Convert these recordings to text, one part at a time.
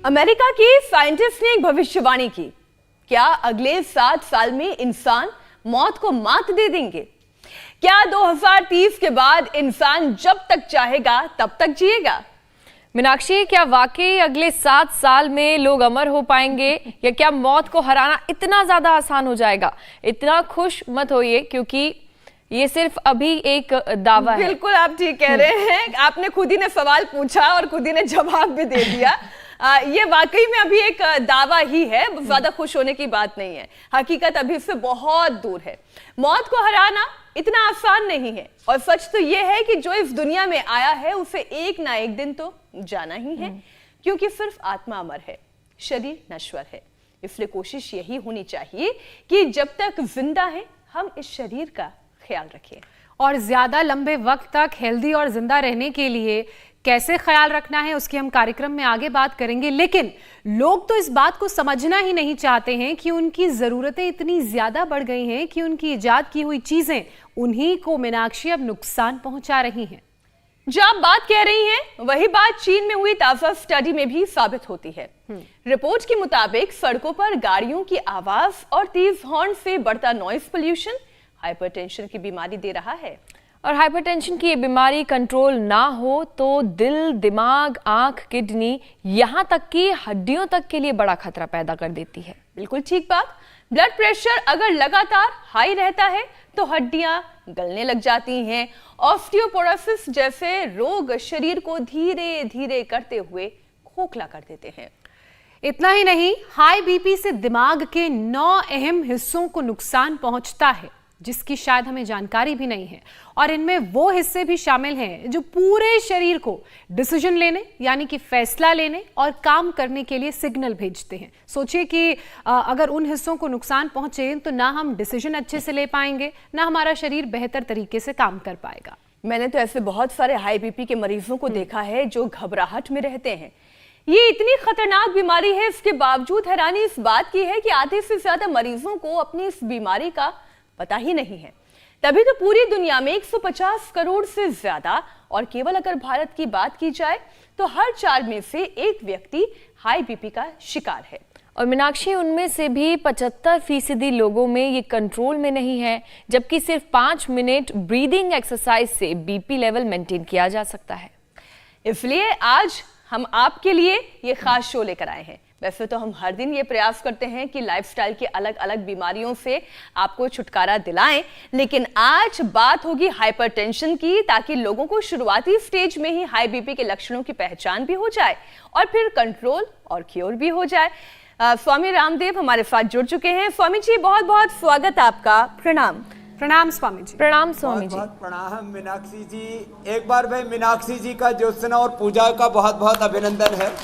America की scientist ने एक भविष्यवाणी की। क्या अगले 7 साल में इंसान मौत को मात दे देंगे? क्या 2030 के बाद इंसान जब तक चाहेगा तब तक जिएगा? मीनाक्षी, क्या वाकई अगले 7 साल में लोग अमर हो पाएंगे या क्या मौत को हराना इतना ज्यादा आसान हो जाएगा? इतना खुश मत होइए क्योंकि ये सिर्फ अभी एक दावा है। बिल्कुल आप ठीक कह रहे हैं। आपने खुद ही ने सवाल पूछा और खुद ही ने जवाब भी दे दिया। ये वाकई में अभी एक दावा ही है, ज्यादा खुश होने की बात नहीं है। हकीकत अभी से बहुत दूर है। मौत को हराना इतना आसान नहीं है और सच तो ये है कि जो इस दुनिया में आया है उसे एक ना एक दिन तो जाना ही है, क्योंकि सिर्फ आत्मा अमर है, शरीर नश्वर है। इसलिए कोशिश यही होनी चाहिए कि जब तक जिंदा है हम इस शरीर का ख्याल रखें। और ज्यादा लंबे वक्त तक हेल्दी और जिंदा रहने के लिए कैसे ख्याल रखना है उसकी हम कार्यक्रम में आगे बात करेंगे। लेकिन लोग तो इस बात को समझना ही नहीं चाहते हैं कि उनकी जरूरतें इतनी ज्यादा बढ़ गई हैं कि उनकी इजाद की हुई चीजें उन्हीं को मीनाक्षी अब नुकसान पहुंचा रही हैं। जो आप बात कह रही हैं वही बात चीन में हुई ताजा स्टडी में भी साबित होती है। रिपोर्ट के मुताबिक सड़कों पर गाड़ियों की आवाज और तेज हॉर्न से बढ़ता नॉइज पोल्यूशन हाइपरटेंशन की बीमारी दे रहा है। और हाइपरटेंशन की ये बीमारी कंट्रोल ना हो तो दिल, दिमाग, आंख, किडनी, यहाँ तक कि हड्डियों तक के लिए बड़ा खतरा पैदा कर देती है। बिल्कुल ठीक बात। ब्लड प्रेशर अगर लगातार हाई रहता है तो हड्डियां गलने लग जाती हैं। ऑस्टियोपोरोसिस जैसे रोग शरीर को धीरे धीरे करते हुए खोखला कर देते हैं। इतना ही नहीं, हाई बीपी से दिमाग के 9 अहम हिस्सों को नुकसान पहुंचता है जिसकी शायद हमें जानकारी भी नहीं है। और इनमें वो हिस्से भी शामिल हैं जो पूरे शरीर को डिसीजन लेने यानी कि फैसला लेने और काम करने के लिए सिग्नल भेजते हैं। सोचिए कि अगर उन हिस्सों को नुकसान पहुंचे तो ना हम डिसीजन अच्छे से ले पाएंगे, ना हमारा शरीर बेहतर तरीके से काम कर पाएगा। मैंने तो ऐसे बहुत सारे हाई बीपी के मरीजों को देखा है जो घबराहट में रहते हैं। ये इतनी खतरनाक बीमारी है, इसके बावजूद हैरानी इस बात की है कि आधे से ज्यादा मरीजों को अपनी इस बीमारी का पता ही नहीं है। तभी तो पूरी दुनिया में 150 करोड़ से ज्यादा, और केवल अगर भारत की बात की जाए तो हर 4 में से 1 व्यक्ति हाई बीपी का शिकार है। और मीनाक्षी, उनमें से भी 75% लोगों में ये कंट्रोल में नहीं है, जबकि सिर्फ 5 मिनट ब्रीदिंग एक्सरसाइज से बीपी लेवल मेंटेन किया जा सकता है। इसलिए आज हम आपके लिए ये खास शो लेकर आए हैं। वैसे तो हम हर दिन ये प्रयास करते हैं कि लाइफस्टाइल की अलग अलग बीमारियों से आपको छुटकारा दिलाएं, लेकिन आज बात होगी हाइपरटेंशन की, ताकि लोगों को शुरुआती स्टेज में ही हाई बीपी के लक्षणों की पहचान भी हो जाए और फिर कंट्रोल और क्योर भी हो जाए। स्वामी रामदेव हमारे साथ जुड़ चुके हैं। स्वामी जी, बहुत बहुत स्वागत आपका। प्रणाम। प्रणाम स्वामी जी। प्रणाम स्वामी जी। बहुत प्रणाम मीनाक्षी जी। एक बार भाई मीनाक्षी जी का ज्योत्सना और पूजा का बहुत बहुत अभिनंदन है।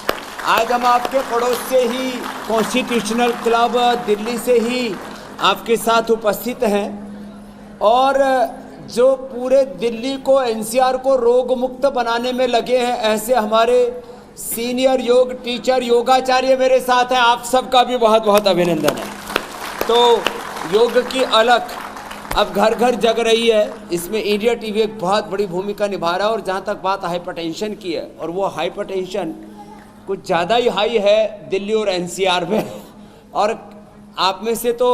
आज हम आपके पड़ोस से ही कॉन्स्टिट्यूशनल क्लब दिल्ली से ही आपके साथ उपस्थित हैं और जो पूरे दिल्ली को, एनसीआर को रोग मुक्त बनाने में लगे हैं, ऐसे हमारे सीनियर योग टीचर, योगाचार्य मेरे साथ हैं। आप सबका भी बहुत बहुत अभिनंदन है। तो योग की अलख अब घर घर जग रही है, इसमें इंडिया टीवी एक बहुत बड़ी भूमिका निभा रहा है। और जहाँ तक बात हाइपरटेंशन की है, और वो हाइपरटेंशन कुछ ज़्यादा ही हाई है दिल्ली और एनसीआर में, और आप में से तो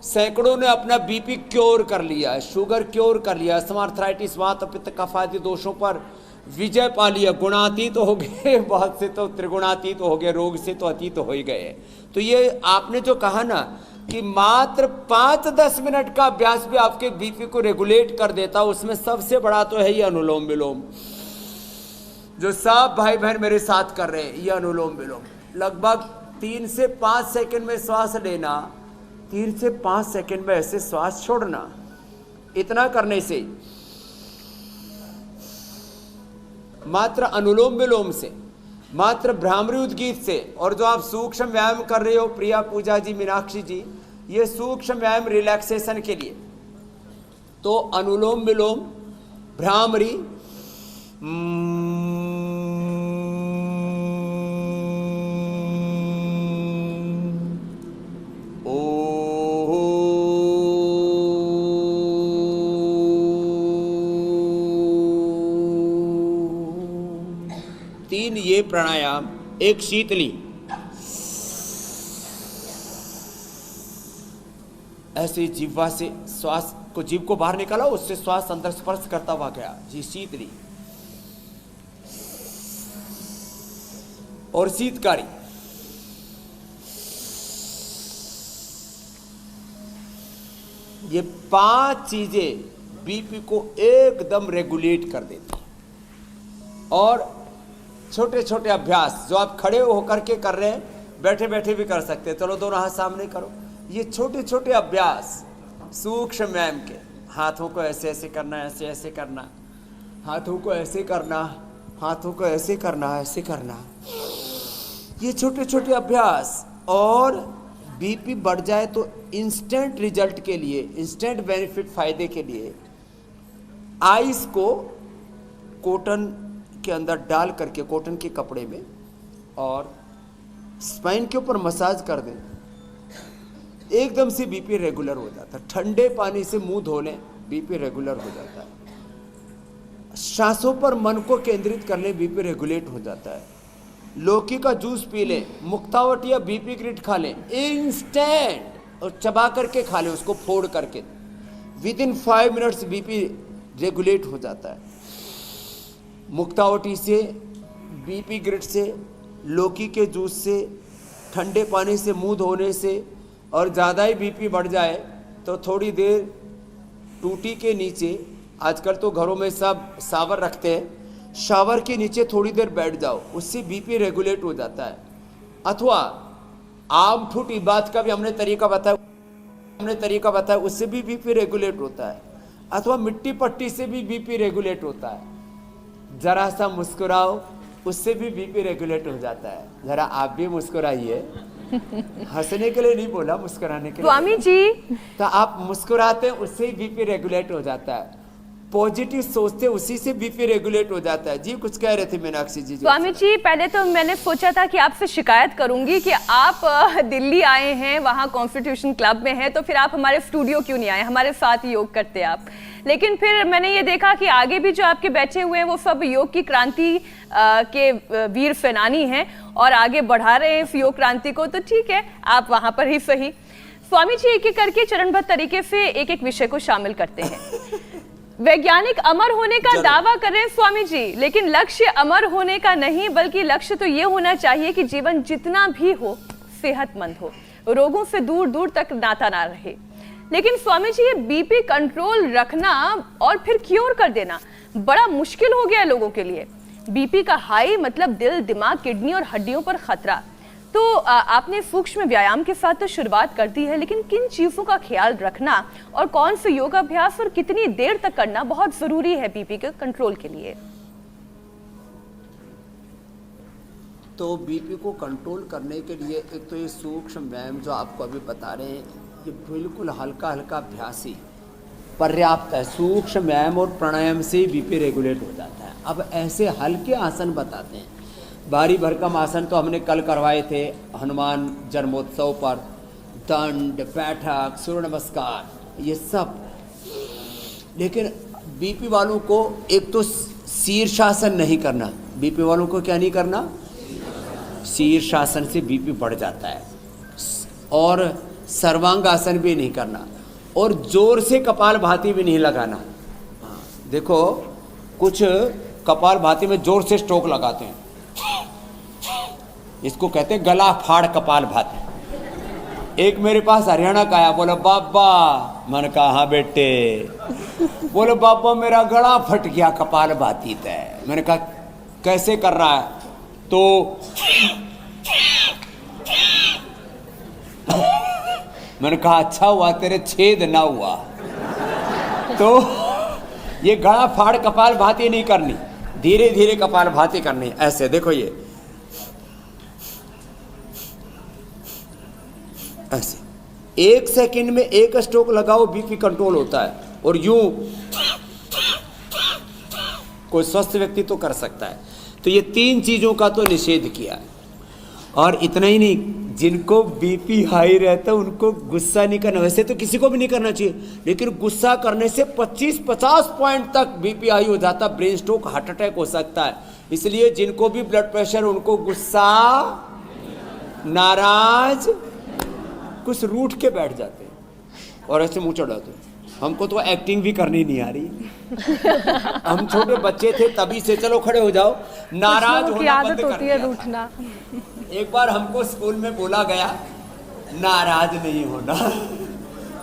सैकड़ों ने अपना बीपी क्योर कर लिया है, शुगर क्योर कर लिया, अस्थमार्थराइटिस, वात, पित्त, कफ आदि दोषों पर विजय पा लिया, गुणातीत तो हो गए, बहुत से तो त्रिगुणातीत तो हो गए, रोग से तो अतीत तो हो ही गए। तो ये आपने जो कहा ना कि मात्र 5-10 मिनट का अभ्यास भी आपके बीपी को रेगुलेट कर देता, उसमें सबसे बड़ा तो है ये अनुलोम विलोम, जो सब भाई बहन मेरे साथ कर रहे हैं। ये अनुलोम विलोम लगभग 3 से 5 सेकंड में श्वास लेना, 3 से 5 सेकंड में ऐसे श्वास छोड़ना, इतना करने से, मात्र अनुलोम विलोम से, मात्र भ्रामरी उद्गीत से, और जो आप सूक्ष्म व्यायाम कर रहे हो प्रिया, पूजा जी, मीनाक्षी जी, ये सूक्ष्म व्यायाम रिलैक्सेशन के लिए। तो अनुलोम विलोम, भ्रामरी, तीन ये प्राणायाम, एक शीतली, ऐसे जीवा से श्वास को, जीव को बाहर निकाला, उससे श्वास अंदर स्पर्श करता हुआ गया जी, शीतली और शीतकारी। ये 5 चीजें बीपी को एकदम रेगुलेट कर देती हैं। और छोटे छोटे अभ्यास जो आप खड़े होकर के कर रहे हैं, बैठे बैठे भी कर सकते हैं। चलो दोनों हाथ सामने करो। ये छोटे छोटे अभ्यास सूक्ष्म व्यायाम के, हाथों को ऐसे ऐसे करना, ऐसे ऐसे करना, हाथों को ऐसे करना, हाथों को ऐसे करना, ऐसे करना, ये छोटे छोटे अभ्यास। और बीपी बढ़ जाए तो इंस्टेंट रिजल्ट के लिए, इंस्टेंट बेनिफिट फायदे के लिए आइस को कॉटन के अंदर डाल करके, कॉटन के कपड़े में, और स्पाइन के ऊपर मसाज कर दें, एकदम से बीपी रेगुलर हो जाता है। ठंडे पानी से मुंह धो लें, बीपी रेगुलर हो जाता है। सांसों पर मन को केंद्रित कर लें, बीपी रेगुलेट हो जाता है। लौकी का जूस पी लें, मुक्तावट या बीपी ग्रिट खा लें इंस्टेंट, और चबा करके खा लें उसको फोड़ करके, with in 5 minutes BP regulate हो जाता है। मुक्तावटी से, बीपी ग्रिट से, लौकी के जूस से, ठंडे पानी से मुंह धोने से, और ज़्यादा ही बीपी बढ़ जाए तो थोड़ी देर टूटी के नीचे, आजकल तो घरों में सब शावर रखते हैं, शावर के नीचे थोड़ी देर बैठ जाओ, उससे बीपी रेगुलेट हो जाता है। अथवा आम फूट इबाद का भी हमने तरीका बताया, उससे भी बीपी रेगुलेट होता है। अथवा मिट्टी पट्टी से भी बीपी रेगुलेट होता है। जरा सा मुस्कुराओ, उससे भी बीपी रेगुलेट हो जाता है। जरा आप भी मुस्कुराइए, हंसने के लिए नहीं बोला, मुस्कुराने के लिए। स्वामी जी, तो आप मुस्कुराते हैं, उससे ही बीपी रेगुलेट हो जाता है। पॉजिटिव सोचते, उसी से बीपी रेगुलेट हो जाता है। जी कुछ कह रहे थे मीनाक्षी जी? स्वामी जी, पहले तो मैंने सोचा था कि आपसे शिकायत करूंगी कि आप दिल्ली आए हैं, वहाँ कॉन्स्टिट्यूशन क्लब में हैं, तो फिर आप हमारे स्टूडियो क्यों नहीं आए, हमारे साथ योग करते आप। लेकिन फिर मैंने ये देखा कि आगे भी जो आपके बैठे हुए हैं वो सब योग की क्रांति के वीर सेनानी हैं और आगे बढ़ा रहे हैं इस योग क्रांति को, तो ठीक है, आप वहाँ पर ही सही। स्वामी जी, एक एक करके चरणबद्ध तरीके से एक एक विषय को शामिल करते हैं। वैज्ञानिक अमर होने का दावा करें स्वामी जी, लेकिन लक्ष्य अमर होने का नहीं, बल्कि लक्ष्य तो ये होना चाहिए कि जीवन जितना भी हो सेहतमंद हो, रोगों से दूर दूर तक नाता ना रहे। लेकिन स्वामी जी, ये बीपी कंट्रोल रखना और फिर क्योर कर देना बड़ा मुश्किल हो गया है लोगों के लिए। बीपी का हाई मतलब दिल, दिमाग, किडनी और हड्डियों पर खतरा। तो आपने सूक्ष्म व्यायाम के साथ तो शुरुआत कर दी है, लेकिन किन चीजों का ख्याल रखना और कौन से योगाभ्यास और कितनी देर तक करना बहुत जरूरी है बीपी के कंट्रोल के लिए? तो बीपी को कंट्रोल करने के लिए एक तो ये सूक्ष्म व्यायाम जो आपको अभी बता रहे हैं, ये बिल्कुल हल्का हल्का अभ्यास ही पर्याप्त है। सूक्ष्म व्यायाम और प्राणायाम से बीपी रेगुलेट हो जाता है। अब ऐसे हल्के आसन बताते हैं। भारी भरकम आसन तो हमने कल करवाए थे हनुमान जन्मोत्सव पर, दंड, बैठक, सूर्य नमस्कार, ये सब। लेकिन बीपी वालों को एक तो शीर्षासन नहीं करना। बीपी वालों को क्या नहीं करना? शीर्षासन से बीपी बढ़ जाता है। और सर्वांगासन भी नहीं करना, और जोर से कपालभाति भी नहीं लगाना। देखो कुछ कपालभाति में जोर से स्ट्रोक लगाते हैं, इसको कहते हैं गला फाड़ कपालभाति। एक मेरे पास हरियाणा का आया, बोला बाबा, मैंने कहा हाँ बेटे, बोले बाबा मेरा गला फट गया कपालभाति तय। मैंने कहा कैसे कर रहा है? तो मैंने कहा अच्छा हुआ तेरे छेद ना हुआ। तो ये गला फाड़ कपालभाति नहीं करनी, धीरे धीरे कपालभाति करनी। ऐसे देखो, ये ऐसे 1 सेकंड में 1 स्ट्रोक लगाओ, बीपी कंट्रोल होता है। और यूं कोई स्वस्थ व्यक्ति तो कर सकता है। तो ये 3 चीजों का तो निषेध किया। और इतना ही नहीं, जिनको बीपी हाई रहता है उनको गुस्सा नहीं करना। वैसे तो किसी को भी नहीं करना चाहिए, लेकिन गुस्सा करने से 25-50 पॉइंट तक बीपी हाई हो जाता, ब्रेन स्ट्रोक, हार्ट अटैक हो सकता है। इसलिए जिनको भी ब्लड प्रेशर, उनको गुस्सा, नाराज, कुछ रूठ के बैठ जाते हैं। और ऐसे मुंह चढ़ाते। हमको तो एक्टिंग भी करनी नहीं आ रही। हम छोटे बच्चे थे तभी से, चलो खड़े हो जाओ, नाराज की होना आदत बंद कर होती है दिया था। रूठना। एक बार हमको स्कूल में बोला गया नाराज नहीं होना,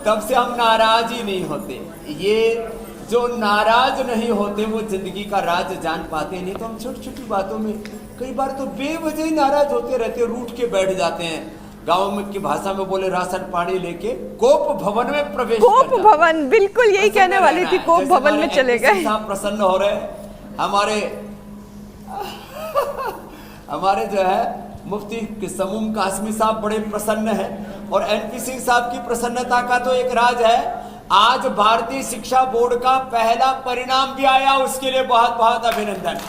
तब से हम नाराज ही नहीं होते। ये जो नाराज नहीं होते वो जिंदगी का राज जान पाते। नहीं तो हम छोटी छोटी बातों में कई बार तो बेवजह ही नाराज होते रहते, रूठ के बैठ जाते हैं। गाँव में की भाषा में बोले राशन पानी लेके कोप भवन में प्रवेश कोप कर जाते। भवन, बिल्कुल यही कहने वाली थी, कोप जैसे भवन में हमारे चले NPC गए। साहब प्रसन्न हो रहे हैं, हमारे जो है मुफ्ती समूम कासमी साहब बड़े प्रसन्न हैं। और एनपी सिंह साहब की प्रसन्नता का तो एक राज है, आज भारतीय शिक्षा बोर्ड का पहला परिणाम भी आया, उसके लिए बहुत बहुत अभिनंदन।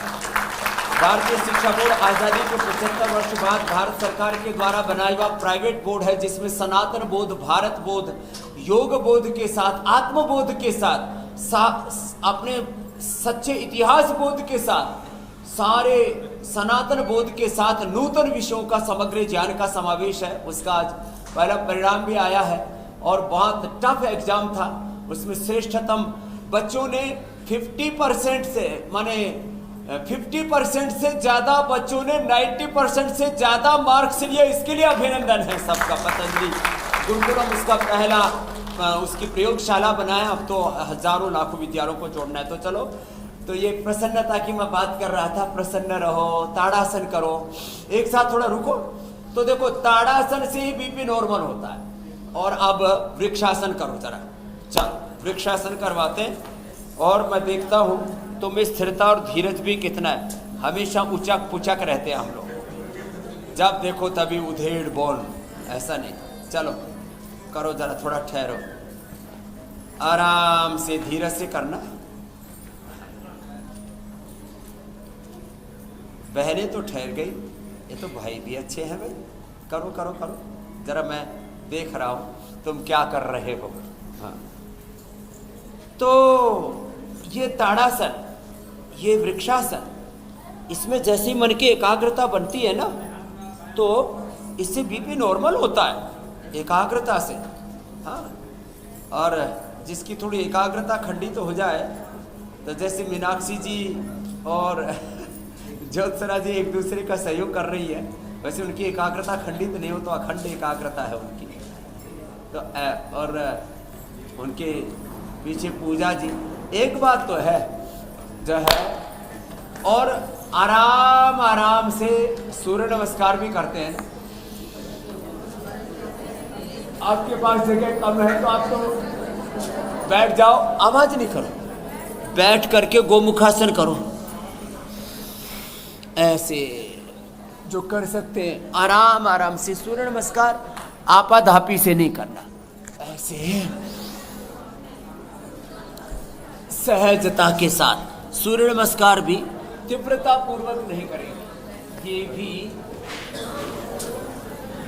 भारतीय शिक्षा बोर्ड आजादी के 75 वर्ष बाद भारत सरकार के द्वारा बनाया हुआ प्राइवेट बोर्ड है, जिसमें सनातन बोध, भारत बोध, योग बोध के साथ, आत्मबोध के साथ, अपने सच्चे इतिहास बोध के साथ, सारे सनातन बोध के साथ नूतन विषयों का समग्र ज्ञान का समावेश है। उसका आज पहला परिणाम भी आया है और बहुत टफ एग्जाम था। उसमें श्रेष्ठतम बच्चों ने 50% से, माने 50% से ज्यादा बच्चों ने 90% से ज्यादा मार्क्स लिए। इसके लिए अभिनंदन है सबका। पतंजलि गुरुकुलम उसका पहला उसकी प्रयोगशाला बनाया। अब तो हजारों लाखों विद्यार्थियों को जोड़ना है। तो चलो, तो ये प्रसन्नता की मैं बात कर रहा था। प्रसन्न रहो, ताड़ासन करो, एक साथ थोड़ा रुको। तो देखो, ताड़ासन से ही बीपी नॉर्मल होता है। और अब वृक्षासन करो जरा, चलो वृक्षासन करवाते हैं। और मैं देखता हूँ तो में स्थिरता और धीरज भी कितना है। हमेशा उचक पुचक रहते हैं हम लोग, जब देखो तभी उधेड़ बोल, ऐसा नहीं। चलो करो जरा, थोड़ा ठहरो, आराम से धीरज से करना। बहनें तो ठहर गई, ये तो भाई भी अच्छे हैं भाई। करो करो करो जरा, मैं देख रहा हूं तुम क्या कर रहे हो। हाँ, तो ये ताड़ासन, ये वृक्षासन, इसमें जैसी मन की एकाग्रता बनती है ना, तो इससे बीपी नॉर्मल होता है एकाग्रता से। हाँ, और जिसकी थोड़ी एकाग्रता खंडित तो हो जाए, तो जैसे मीनाक्षी जी और ज्योत्सना जी एक दूसरे का सहयोग कर रही है, वैसे उनकी एकाग्रता खंडित नहीं हो तो अखंड एकाग्रता है उनकी। तो और उनके पीछे पूजा जी, एक बात तो है जो है, और आराम आराम से सूर्य नमस्कार भी करते हैं। आपके पास जगह कम है तो आप तो बैठ जाओ, आवाज नहीं करो, बैठ करके गोमुखासन करो। ऐसे जो कर सकते हैं, आराम आराम से सूर्य नमस्कार, आपाधापी से नहीं करना, ऐसे सहजता के साथ। सूर्य नमस्कार भी तीव्रता पूर्वक नहीं करेंगे। ये भी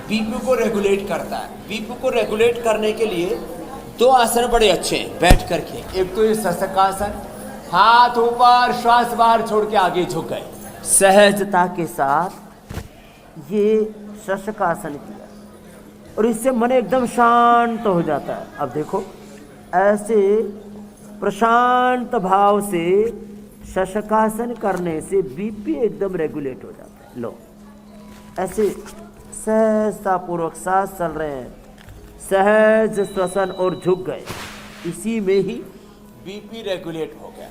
बीपी को रेगुलेट करता है। बीपी को रेगुलेट करने के लिए दो आसन बड़े अच्छे हैं बैठ करके। एक तो ये शशकासन, हाथ ऊपर, श्वास बाहर छोड़ के आगे झुक गए, सहजता के साथ ये शशकासन किया, और इससे मन एकदम शांत हो जाता है। अब देखो, ऐसे प्रशांत भाव से शशकासन करने से बीपी एकदम रेगुलेट हो जाता है। लो, ऐसे सहजता पूर्वक सांस चल रहे हैं, सहज श्वसन और झुक गए, इसी में ही बीपी रेगुलेट हो गया।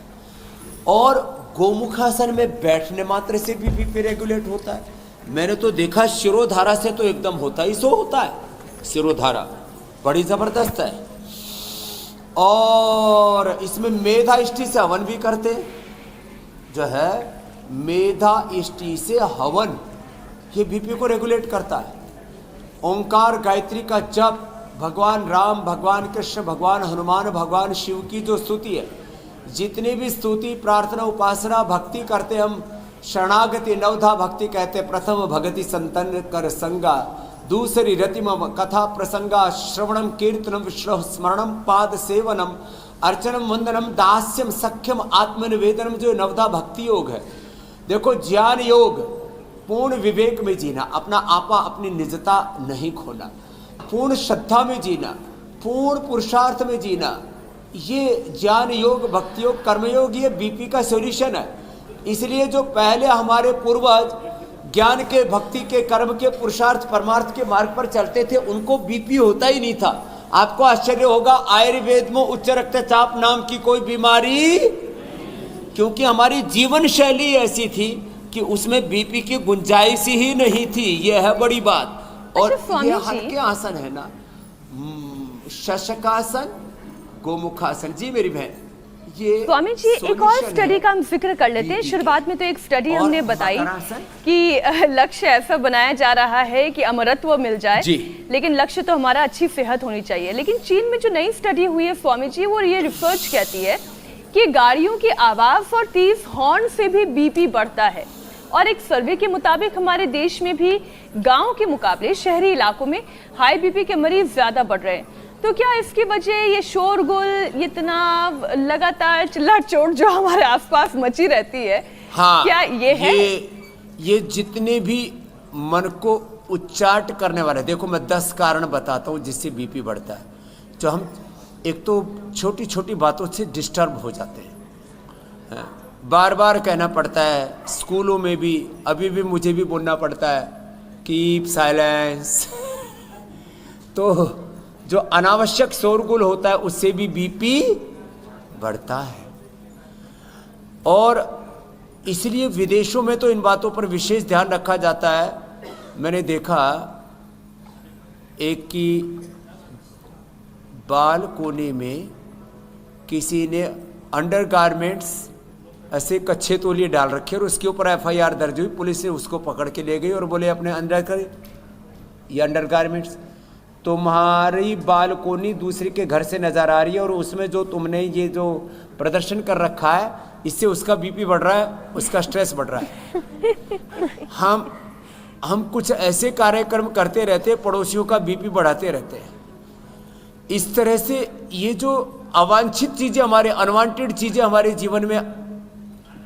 और गोमुखासन में बैठने मात्र से भी बीपी रेगुलेट होता है। मैंने तो देखा शिरोधारा से तो एकदम होता ही सो होता है। शिरोधारा बड़ी जबरदस्त है। और इसमें मेधा इष्टि से हवन भी करते हैं, जो है मेधा इष्टि से हवन, ये बीपी को रेगुलेट करता है। ओंकार गायत्री का जप, भगवान राम, भगवान कृष्ण, भगवान हनुमान, भगवान शिव की जो स्तुति है, जितनी भी स्तुति, प्रार्थना, उपासना, भक्ति करते हम, शरणागति नवधा भक्ति कहते। प्रथम भगति संतन कर संगा, दूसरी रतिमम कथा प्रसंगा, श्रवणम कीर्तनम विष्णु स्मरणम पाद सेवनम अर्चनम वंदनम दास्यम सख्यम आत्मनिवेदनम, जो नवधा भक्ति योग है। देखो, ज्ञान योग पूर्ण विवेक में जीना, अपना आपा, अपनी निजता नहीं खोना, पूर्ण श्रद्धा में जीना, पूर्ण पुरुषार्थ में जीना, ये ज्ञान योग, भक्ति योग, कर्मयोग, ये बीपी का सॉल्यूशन है। इसलिए जो पहले हमारे पूर्वज ज्ञान के, भक्ति के, कर्म के, पुरुषार्थ परमार्थ के मार्ग पर चलते थे, उनको बीपी होता ही नहीं था। आपको आश्चर्य होगा, आयुर्वेद में उच्च रक्तचाप नाम की कोई बीमारी, क्योंकि हमारी जीवन शैली ऐसी थी कि उसमें बीपी की गुंजाइश ही नहीं थी। यह है बड़ी बात। और स्वामी ये जी, हल्के आसन है ना, शशकासन, गोमुखासन। जी मेरी बहन, ये स्वामी जी एक और solution स्टडी है का हम जिक्र कर लेते हैं। बीपी शुरुआत में तो एक स्टडी और हमने बताई मकरासन? कि लक्ष्य ऐसा बनाया जा रहा है कि अमरत्व मिल जाए, जी। लेकिन लक्ष्य तो हमारा अच्छी सेहत होनी चाहिए। लेकिन चीन में जो नई स्टडी हुई है स्वामी जी, वो ये रिसर्च कहती है कि गाड़ियों की आवाज और तेज हॉर्न से भी बीपी बढ़ता है। और एक सर्वे के मुताबिक हमारे देश में भी गांव के मुकाबले शहरी इलाकों में हाई बीपी के मरीज ज्यादा बढ़ रहे हैं। तो क्या इसकी वजह ये शोरगुल, ये तनाव, लगातार चिल्ला चोट जो हमारे आसपास मची रहती है, हाँ, क्या ये है? ये जितने भी मन को उच्चाट करने वाले, देखो मैं 10 कारण बताता हूँ जिससे बीपी बढ़ता है। जो हम एक तो छोटी छोटी बातों से डिस्टर्ब हो जाते हैं, बार बार कहना पड़ता है, स्कूलों में भी अभी भी मुझे भी बोलना पड़ता है कीप साइलेंस। तो जो अनावश्यक शोरगुल होता है उससे भी बीपी बढ़ता है। और इसलिए विदेशों में तो इन बातों पर विशेष ध्यान रखा जाता है। मैंने देखा एक की बाल कोने में किसी ने अंडरगारमेंट्स ऐसे कच्चे तौलिए डाल रखे और उसके ऊपर FIR दर्ज हुई। पुलिस ने उसको पकड़ के ले गई और बोले अपने अंडरगारमेंट्स तुम्हारी बालकोनी दूसरे के घर से नजर आ रही है और उसमें जो तुमने ये जो प्रदर्शन कर रखा है, इससे उसका बीपी बढ़ रहा है, उसका स्ट्रेस बढ़ रहा है। हम कुछ ऐसे कार्यक्रम करते रहते हैं, पड़ोसियों का बीपी बढ़ाते रहते हैं। इस तरह से ये जो अवांछित चीजें, हमारे अनवांटेड चीजें हमारे जीवन में,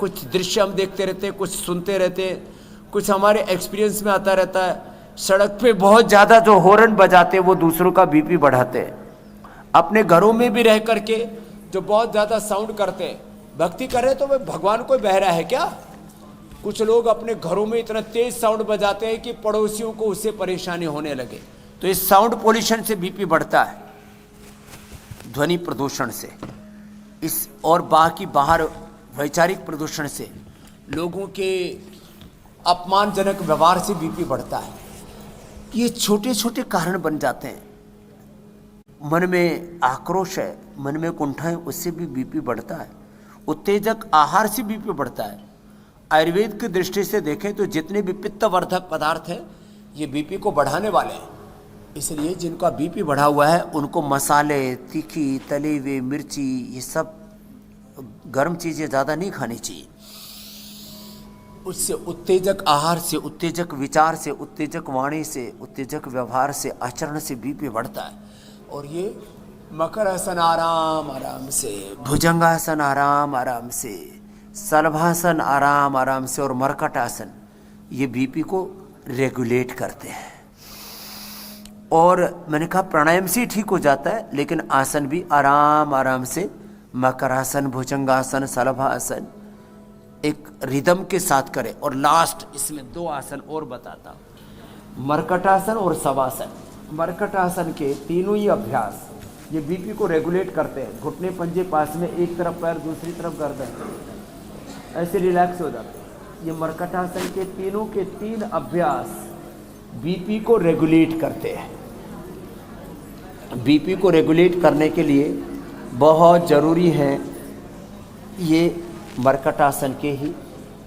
कुछ दृश्य हम देखते रहते हैं, कुछ सुनते रहते हैं, कुछ हमारे एक्सपीरियंस में आता रहता है। सड़क पे बहुत ज़्यादा जो हॉर्न बजाते हैं वो दूसरों का बीपी बढ़ाते हैं। अपने घरों में भी रह करके जो बहुत ज़्यादा साउंड करते हैं, भक्ति कर रहे तो वह भगवान कोई बहरा है क्या? कुछ लोग अपने घरों में इतना तेज साउंड बजाते हैं कि पड़ोसियों को उससे परेशानी होने लगे। तो इस साउंड पोल्यूशन से बीपी बढ़ता है, ध्वनि प्रदूषण से, इस और बाकी बाहर वैचारिक प्रदूषण से, लोगों के अपमानजनक व्यवहार से बीपी बढ़ता है। ये छोटे छोटे कारण बन जाते हैं। मन में आक्रोश है, मन में कुंठा है, उससे भी बीपी बढ़ता है। उत्तेजक आहार से बीपी बढ़ता है। आयुर्वेद की दृष्टि से देखें तो जितने भी पित्तवर्धक पदार्थ हैं ये बीपी को बढ़ाने वाले हैं। इसलिए जिनका बीपी बढ़ा हुआ है उनको मसाले, तीखी, तले हुए, मिर्ची, ये सब गर्म चीज़ें ज़्यादा नहीं खानी चाहिए। उससे उत्तेजक आहार से, उत्तेजक विचार से, उत्तेजक वाणी से, उत्तेजक व्यवहार से, आचरण से बीपी बढ़ता है। और ये मकरासन आराम आराम से, भुजंगासन आराम आराम से, सलभासन आराम आराम से और मरकटासन, ये बीपी को रेगुलेट करते हैं। और मैंने कहा प्राणायाम से ठीक हो जाता है, लेकिन आसन भी आराम आराम से, मकरासन, भुजंगासन, सलभासन एक रिदम के साथ करें। और लास्ट इसमें 2 आसन और बताता हूँ, मरकटासन और शवासन। मरकटासन के तीनों ही अभ्यास ये बीपी को रेगुलेट करते हैं। घुटने पंजे पास में, एक तरफ पैर दूसरी तरफ गर्दन, ऐसे रिलैक्स हो जाते हैं। ये मरकटासन के तीनों के 3 अभ्यास बीपी को रेगुलेट करते हैं। बीपी को रेगुलेट करने के लिए बहुत ज़रूरी है ये मरकटासन के ही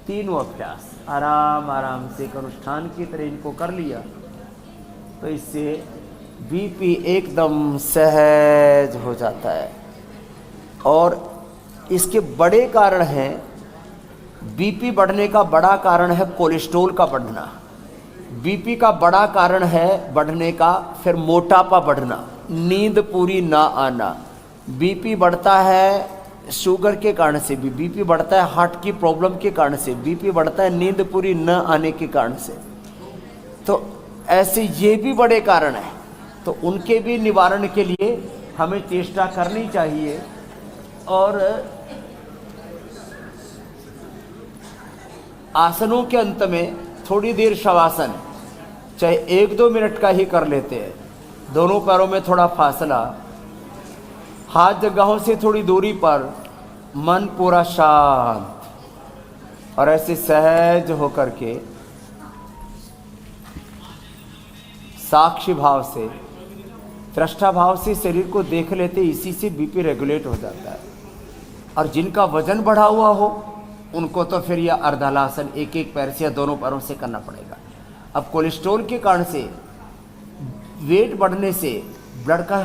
3 अभ्यास। आराम आराम से एक अनुष्ठान की तरह इनको कर लिया तो इससे बीपी एकदम सहज हो जाता है। और इसके बड़े कारण हैं, बीपी बढ़ने का बड़ा कारण है कोलेस्ट्रॉल का बढ़ना। बीपी का बड़ा कारण है बढ़ने का फिर मोटापा बढ़ना, नींद पूरी ना आना। बीपी बढ़ता है शुगर के कारण से भी, बीपी बढ़ता है हार्ट की प्रॉब्लम के कारण से, बीपी बढ़ता है नींद पूरी न आने के कारण से। तो ऐसे ये भी बड़े कारण हैं। तो उनके भी निवारण के लिए हमें चेष्टा करनी चाहिए। और आसनों के अंत में थोड़ी देर शवासन, चाहे 1-2 मिनट का ही कर लेते हैं। दोनों पैरों में थोड़ा फासला, हाथ जगहों से थोड़ी दूरी पर, मन पूरा शांत, और ऐसे सहज होकर के साक्षी भाव से, दृष्टा भाव से शरीर को देख लेते, इसी से बीपी रेगुलेट हो जाता है। और जिनका वजन बढ़ा हुआ हो उनको तो फिर यह अर्धहलासन एक एक पैर से या दोनों पैरों से करना पड़ेगा। अब कोलेस्ट्रॉल के कारण से, वेट बढ़ने से ब्लड का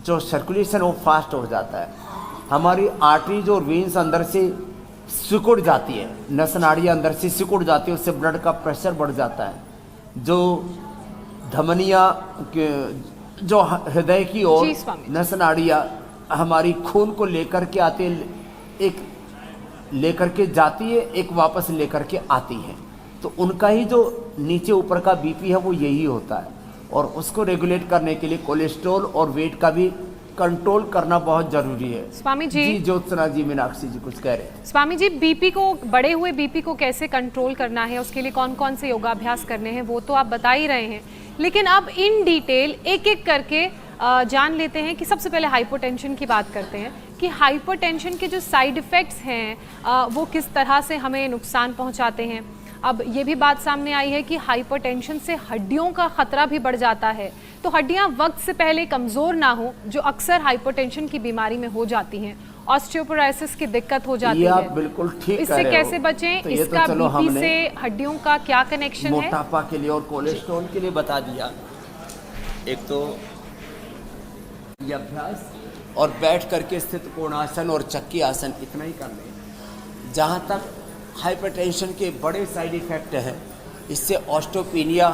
जो सर्कुलेशन वो फास्ट हो जाता है, हमारी आर्टरीज और वेन्स अंदर से सिकुड़ जाती है, नस नाड़ियाँ अंदर से सिकुड़ जाती है, उससे ब्लड का प्रेशर बढ़ जाता है। जो धमनियाँ जो हृदय की ओर नस नाड़ियाँ हमारी खून को लेकर के आती है, एक लेकर के जाती है, एक वापस लेकर के आती है। तो उनका ही जो नीचे ऊपर का बीपी है वो यही होता है। और उसको रेगुलेट करने के लिए कोलेस्ट्रॉल और वेट का भी कंट्रोल करना बहुत जरूरी है। स्वामी जी, ज्योत्सना जी, मीनाक्षी जी कुछ कह रहे हैं। स्वामी जी, बीपी को, बढ़े हुए बीपी को कैसे कंट्रोल करना है, उसके लिए कौन कौन से योगाभ्यास करने हैं, वो तो आप बता ही रहे हैं। लेकिन अब इन डिटेल एक एक करके जान लेते हैं कि सबसे पहले हाइपोटेंशन की बात करते हैं कि हाइपोटेंशन के जो साइड इफ़ेक्ट्स हैं वो किस तरह से हमें नुकसान पहुंचाते हैं। अब ये भी बात सामने आई है कि हाइपरटेंशन से हड्डियों का खतरा भी बढ़ जाता है, तो हड्डियां वक्त से पहले कमज़ोर ना हो, जो अक्सर हाइपरटेंशन की बीमारी में हो जाती हैं। ऑस्टियोपोरोसिस की दिक्कत हो जाती है। बिल्कुल ठीक इससे कैसे बचें? तो इसका बीपी से हड्डियों का क्या कनेक्शन है? मोटापा के लिए और कोलेस्ट्रॉल के लिए बता दिया। एक तो ये अभ्यास और बैठ करके स्थित कोणासन और चक्की आसन, इतना ही कर लें। जहाँ तक हाइपरटेंशन के बड़े साइड इफ़ेक्ट हैं, इससे ऑस्टियोपेनिया,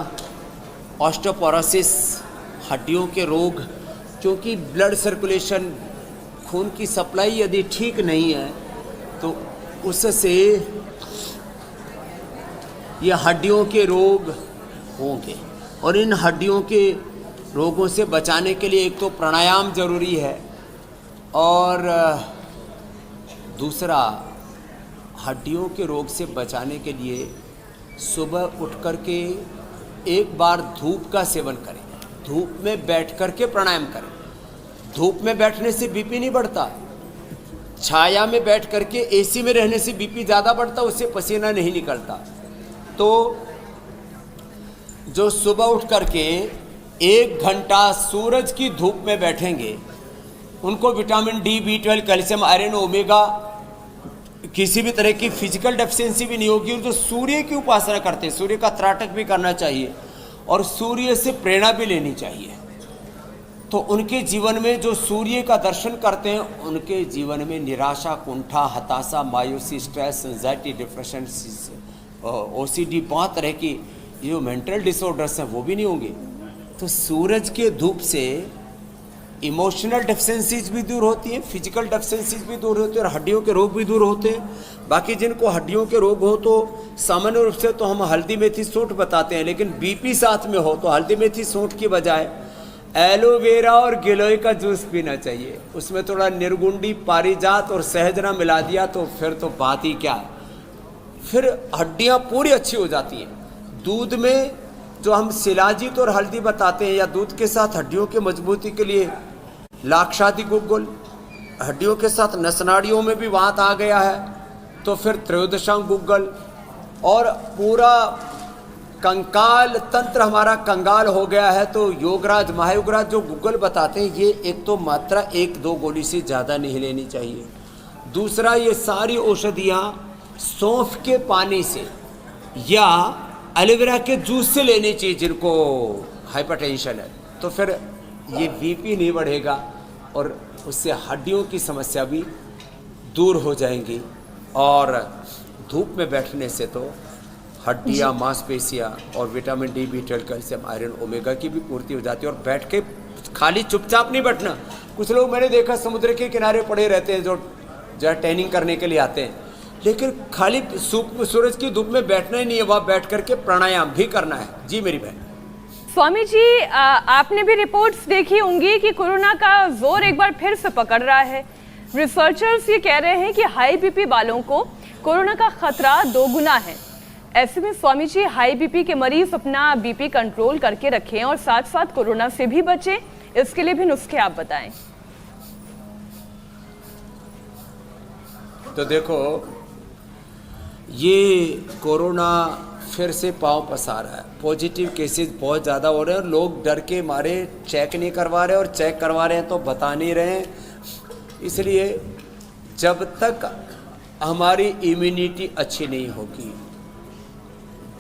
ऑस्टियोपोरोसिस, हड्डियों के रोग, क्योंकि ब्लड सर्कुलेशन, खून की सप्लाई यदि ठीक नहीं है तो उससे ये हड्डियों के रोग होंगे। और इन हड्डियों के रोगों से बचाने के लिए एक तो प्राणायाम जरूरी है, और दूसरा हड्डियों के रोग से बचाने के लिए सुबह उठ कर के एक बार धूप का सेवन करें, धूप में बैठ कर के प्राणायाम करें। धूप में बैठने से बीपी नहीं बढ़ता, छाया में बैठ कर के एसी में रहने से बीपी ज़्यादा बढ़ता, उससे पसीना नहीं निकलता। तो जो सुबह उठ कर के 1 घंटा सूरज की धूप में बैठेंगे, उनको vitamin D, B12, calcium, iron, omega, किसी भी तरह की फिजिकल डेफिशिएंसी भी नहीं होगी। और जो सूर्य की उपासना करते हैं, सूर्य का त्राटक भी करना चाहिए और सूर्य से प्रेरणा भी लेनी चाहिए। तो उनके जीवन में जो सूर्य का दर्शन करते हैं, उनके जीवन में निराशा, कुंठा, हताशा, मायूसी, स्ट्रेस, एंजाइटी, डिप्रेशन, OCD, बहुत तरह की जो मेंटल डिसऑर्डर्स हैं वो भी नहीं होंगे। तो सूरज के धूप से इमोशनल डेफिशिएंसीज भी दूर होती हैं, फिजिकल डेफिशिएंसीज भी दूर होती हैं, और हड्डियों के रोग भी दूर होते हैं। बाकी जिनको हड्डियों के रोग हो तो सामान्य रूप से तो हम हल्दी मेथी सूंठ बताते हैं, लेकिन बीपी साथ में हो तो हल्दी मेथी सूंठ की बजाय एलोवेरा और गिलोय का जूस पीना चाहिए। उसमें थोड़ा निर्गुंडी, पारिजात और सहजना मिला दिया तो फिर तो बात ही क्या है, फिर हड्डियाँ पूरी अच्छी हो जाती हैं। दूध में जो हम शिलाजीत और हल्दी बताते हैं, या दूध के साथ हड्डियों के मजबूती के लिए लाक्षादी गुग्गुल, हड्डियों के साथ नसनाड़ियों में भी वात आ गया है तो फिर त्रयोदशांग गुग्गल, और पूरा कंकाल तंत्र हमारा कंगाल हो गया है तो योगराज, महायोगराज जो गुग्गल बताते हैं, ये एक तो मात्रा 1-2 गोली से ज़्यादा नहीं लेनी चाहिए। दूसरा, ये सारी औषधियाँ सौंफ के पानी से या एलोवेरा के जूस से लेनी चाहिए जिनको हाइपरटेंशन है, तो फिर ये बीपी नहीं बढ़ेगा और उससे हड्डियों की समस्या भी दूर हो जाएंगी। और धूप में बैठने से तो हड्डियाँ, मांसपेशियाँ और vitamin D, B12, calcium, iron, omega की भी पूर्ति हो जाती है। और बैठ के खाली चुपचाप नहीं बैठना। कुछ लोग मैंने देखा समुद्र के किनारे पड़े रहते हैं, जो ट्रेनिंग करने के लिए आते हैं, लेकिन खाली सूरज की धूप में बैठना ही नहीं है, वहाँ बैठ करके प्राणायाम भी करना है। जी मेरी बहन। स्वामी जी, आपने भी रिपोर्ट्स देखी होंगी कि कोरोना का जोर एक बार फिर से पकड़ रहा है। रिसर्चर्स ये कह रहे हैं कि हाई बीपी वालों को कोरोना का खतरा 2 गुना है। ऐसे में स्वामी जी, हाई बीपी के मरीज अपना बीपी कंट्रोल करके रखें और साथ साथ कोरोना से भी बचें, इसके लिए भी नुस्खे आप बताएं। तो देखो, ये कोरोना फिर से पांव पसार रहा है। पॉजिटिव केसेस बहुत ज़्यादा हो रहे हैं और लोग डर के मारे चेक नहीं करवा रहे, और चेक करवा रहे हैं तो बता नहीं रहे हैं। इसलिए जब तक हमारी इम्यूनिटी अच्छी नहीं होगी,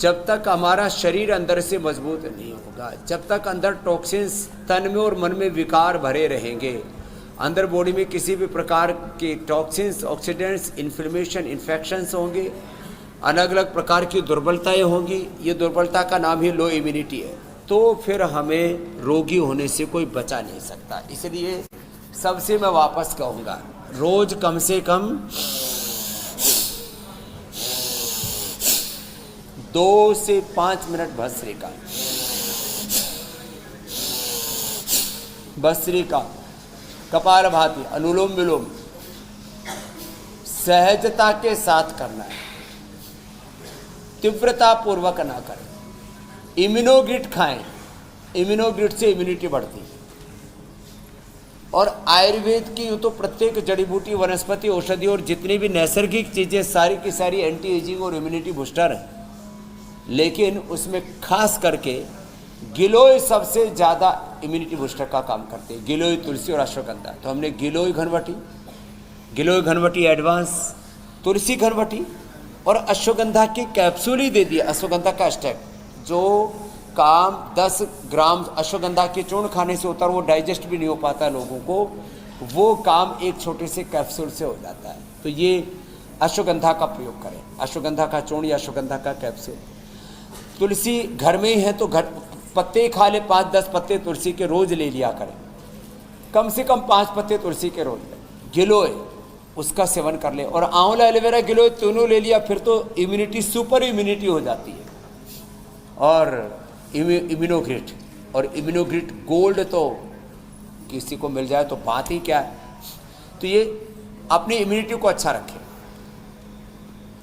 जब तक हमारा शरीर अंदर से मजबूत नहीं होगा, जब तक अंदर टॉक्सिन्स तन में और मन में विकार भरे रहेंगे, अंदर बॉडी में किसी भी प्रकार के टॉक्सिन्स, ऑक्सीडेंट्स, इन्फ्लेमेशन, इन्फेक्शंस होंगे, अलग अलग प्रकार की दुर्बलताएं होंगी। ये दुर्बलता का नाम ही लो इम्यूनिटी है। तो फिर हमें रोगी होने से कोई बचा नहीं सकता। इसलिए सबसे मैं वापस कहूँगा, रोज कम से कम 2 से 5 मिनट भस्त्रिका, कपालभाति, अनुलोम विलोम सहजता के साथ करना है, तीव्रता पूर्वक ना करें। इम्यूनोग्रिड खाएं, इम्यूनोग्रिड से इम्यूनिटी बढ़ती है। और आयुर्वेद की यूँ तो प्रत्येक जड़ी बूटी, वनस्पति, औषधि और जितनी भी नैसर्गिक चीज़ें सारी की सारी एंटी एजिंग और इम्यूनिटी बूस्टर हैं, लेकिन उसमें खास करके गिलोय सबसे ज़्यादा इम्यूनिटी बूस्टर का काम करते हैं। गिलोय, तुलसी और अश्वगंधा। तो हमने गिलोय घनवटी एडवांस, तुलसी घनवटी और अश्वगंधा की कैप्सूल ही दे दिया। अश्वगंधा का स्टेक जो काम 10 ग्राम अश्वगंधा के चूर्ण खाने से होता है, वो डाइजेस्ट भी नहीं हो पाता लोगों को, वो काम एक छोटे से कैप्सूल से हो जाता है। तो ये अश्वगंधा का प्रयोग करें, अश्वगंधा का चूर्ण या अश्वगंधा का कैप्सूल। तुलसी घर में ही है तो घर पत्ते खा ले, 5-10 पत्ते तुलसी के रोज ले लिया करें, कम से कम 5 पत्ते तुलसी के रोज लें। गिलोय उसका सेवन कर ले, और आंवला, एलोवेरा, गिलोय तीनों ले लिया, फिर तो इम्यूनिटी सुपर इम्यूनिटी हो जाती है। और इम्यूनोग्रिड, और इम्यूनोग्रिड गोल्ड तो किसी को मिल जाए तो बात ही क्या है। तो ये अपनी इम्यूनिटी को अच्छा रखें।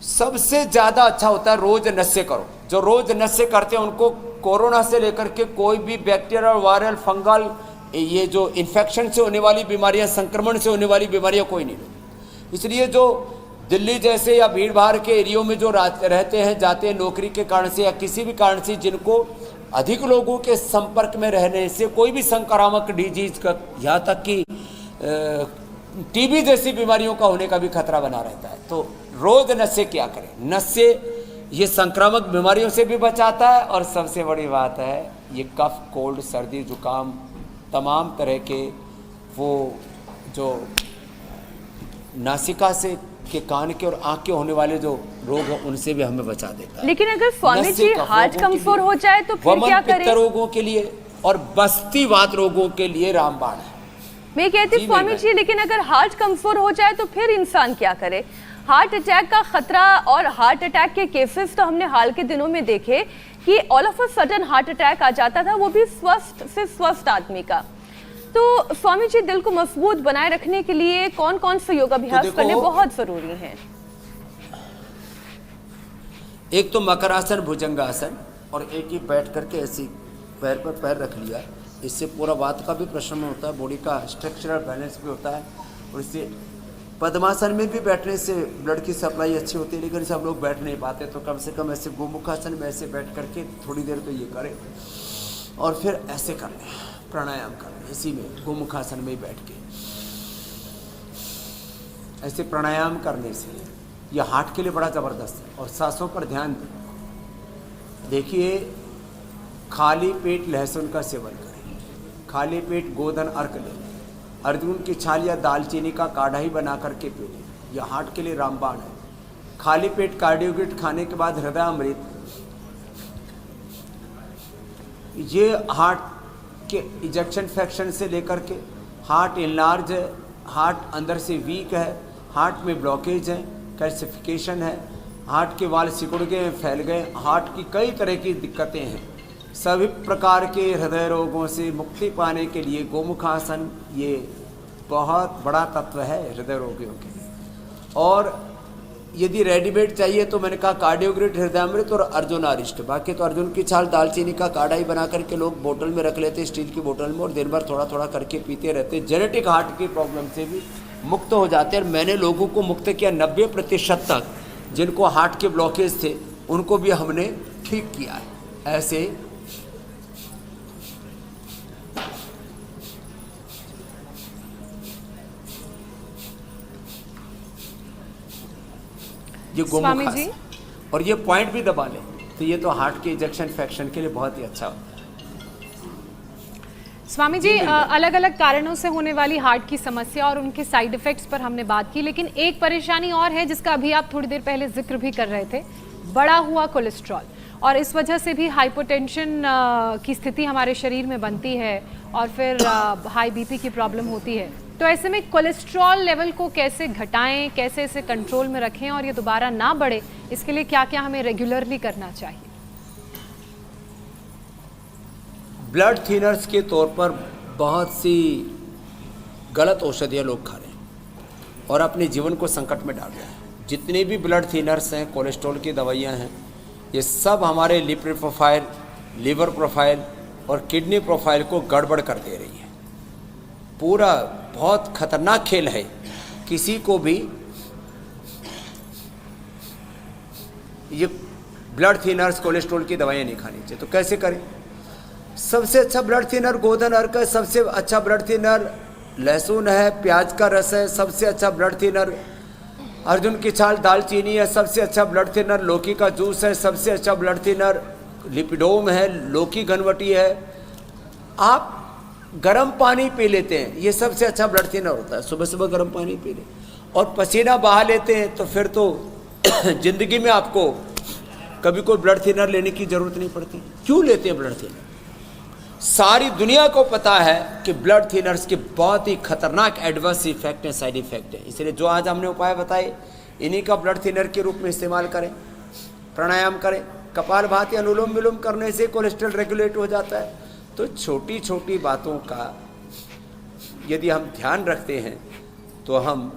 सबसे ज़्यादा अच्छा होता है रोज नशे करो। जो रोज नशे करते हैं उनको कोरोना से लेकर के कोई भी बैक्टीरियल, वायरल, फंगल, ये जो इन्फेक्शन से होने वाली बीमारियां, संक्रमण से होने वाली बीमारियां कोई नहीं होती। इसलिए जो दिल्ली जैसे या भीड़ भाड़ के एरियो में जो रहते हैं, जाते हैं नौकरी के कारण से या किसी भी कारण से, जिनको अधिक लोगों के संपर्क में रहने से कोई भी संक्रामक डिजीज का, यहाँ तक कि टीबी जैसी बीमारियों का होने का भी खतरा बना रहता है। तो रोज नशे क्या करें। नशे ये संक्रामक बीमारियों से भी बचाता है, और सबसे बड़ी बात है ये कफ, कोल्ड, सर्दी, जुकाम, तमाम तरह के वो जो नासिका से के, कान के और आँख के होने वाले जो रोग हैं उनसे भी हमें बचा देता है। लेकिन अगर स्वामी जी हार्ट कमजोर हो जाए तो फिर क्या करें? पित्त रोगों के लिए और बस्तीवात रोगों के लिए रामबाण है। मैं कहती स्वामी जी, लेकिन अगर हार्ट कमजोर हो जाए तो फिर इंसान क्या करे? हार्ट अटैक का खतरा और हार्ट अटैक के केसेस तो हमने हाल के दिनों में देखे कि all of a sudden heart attack आ जाता था, वो भी स्वस्थ से स्वस्थ आदमी का। तो स्वामी जी, दिल को मजबूत बनाए रखने के लिए कौन कौन से योगाभ्यास करने बहुत जरूरी हैं? एक तो मकरासन, भुजंगासन, और एक ही बैठ करके ऐसी पैर पर पैर रख लिया। इससे पूरा वात का भी प्रश्न होता है, बॉडी का स्ट्रक्चरल बैलेंस भी होता है। और इससे पद्मासन में भी बैठने से ब्लड की सप्लाई अच्छी होती है, लेकिन सब लोग बैठ नहीं पाते, तो कम से कम ऐसे गोमुखासन में ऐसे बैठ करके थोड़ी देर तो ये करें, और फिर ऐसे कर लें, प्राणायाम कर लें इसी में, गोमुखासन में ही बैठ के। ऐसे प्राणायाम करने से यह हार्ट के लिए बड़ा ज़बरदस्त है। और सांसों पर ध्यान दें। देखिए, खाली पेट लहसुन का सेवन करें, खाली पेट गोधन अर्क लें, अर्जुन की छाल या दालचीनी का काढ़ा ही बना करके पी लें, यह हार्ट के लिए रामबाण है। खाली पेट कार्डियोगिट खाने के बाद हृदय अमृत, ये हार्ट के इजेक्शन फ्रैक्शन से लेकर के हार्ट इनलार्ज है, हार्ट अंदर से वीक है, हार्ट में ब्लॉकेज है, कैल्सिफिकेशन है, हार्ट के वाल सिकुड़ गए, फैल गए, हार्ट की कई तरह की दिक्कतें हैं, सभी प्रकार के हृदय रोगों से मुक्ति पाने के लिए गोमुखासन ये बहुत बड़ा तत्व है हृदय रोगियों के लिए। और यदि रेडीमेड चाहिए तो मैंने कहा कार्डियोग्रिड, हृदयामृत और अर्जुन अरिष्ट। बाकी तो अर्जुन की छाल, दालचीनी का काढ़ा ही बना करके लोग बोतल में रख लेते, स्टील की बोतल में, और दिन भर थोड़ा थोड़ा करके पीते रहते। जेनेटिक हार्ट की प्रॉब्लम से भी मुक्त हो जाते हैं। और मैंने लोगों को मुक्त किया 90% तक, जिनको हार्ट के ब्लॉकेज थे उनको भी हमने ठीक किया है। ऐसे ये स्वामी गोमुखासन जी, और ये पॉइंट भी दबा लें तो ये तो हार्ट के इजेक्शन फ्रैक्शन के लिए बहुत ही अच्छा होता है। स्वामी जी, अलग अलग कारणों से होने वाली हार्ट की समस्या और उनके साइड इफेक्ट्स पर हमने बात की, लेकिन एक परेशानी और है जिसका अभी आप थोड़ी देर पहले जिक्र भी कर रहे थे, बढ़ा हुआ कोलेस्ट्रॉल। और इस वजह से भी हाइपोटेंशन की स्थिति हमारे शरीर में बनती है और फिर हाई बीपी की प्रॉब्लम होती है। तो ऐसे में कोलेस्ट्रॉल लेवल को कैसे घटाएं, कैसे इसे कंट्रोल में रखें और ये दोबारा ना बढ़े, इसके लिए क्या क्या हमें रेगुलरली करना चाहिए? ब्लड थिनर्स के तौर पर बहुत सी गलत औषधियाँ लोग खा रहे हैं और अपने जीवन को संकट में डाल रहे हैं। जितने भी ब्लड थिनर्स हैं, कोलेस्ट्रॉल की दवाइयाँ हैं, ये सब हमारे लिपिड प्रोफाइल, लीवर प्रोफाइल और किडनी प्रोफाइल को गड़बड़ कर दे रही है। पूरा बहुत खतरनाक खेल है। किसी को भी ये ब्लड थिनर्स, कोलेस्ट्रॉल की दवाइयाँ नहीं खानी चाहिए। तो कैसे करें? सबसे अच्छा ब्लड थिनर गोधन अर्क है, सबसे अच्छा ब्लड थिनर लहसुन है, प्याज का रस है, सबसे अच्छा ब्लड थिनर अर्जुन की छाल, दालचीनी है, सबसे अच्छा ब्लड थिनर लौकी का जूस है, सबसे अच्छा ब्लड थिनर लिपिडोम है, लौकी घनवटी है। आप गर्म पानी पी लेते हैं, ये सबसे अच्छा ब्लड थिनर होता है। सुबह सुबह गर्म पानी पी लें और पसीना बहा लेते हैं तो फिर तो जिंदगी में आपको कभी कोई ब्लड थिनर लेने की जरूरत नहीं पड़ती। क्यों लेते हैं ब्लड थिनर? सारी दुनिया को पता है कि ब्लड थिनर्स के बहुत ही खतरनाक एडवर्स इफेक्ट हैं, साइड इफेक्ट हैं। इसलिए जो आज हमने उपाय बताए, इन्हीं का ब्लड थिनर के रूप में इस्तेमाल करें। प्राणायाम करें, कपालभाति, अनुलोम विलोम करने से कोलेस्ट्रॉल रेगुलेट हो जाता है। तो छोटी छोटी बातों का यदि हम ध्यान रखते हैं तो हम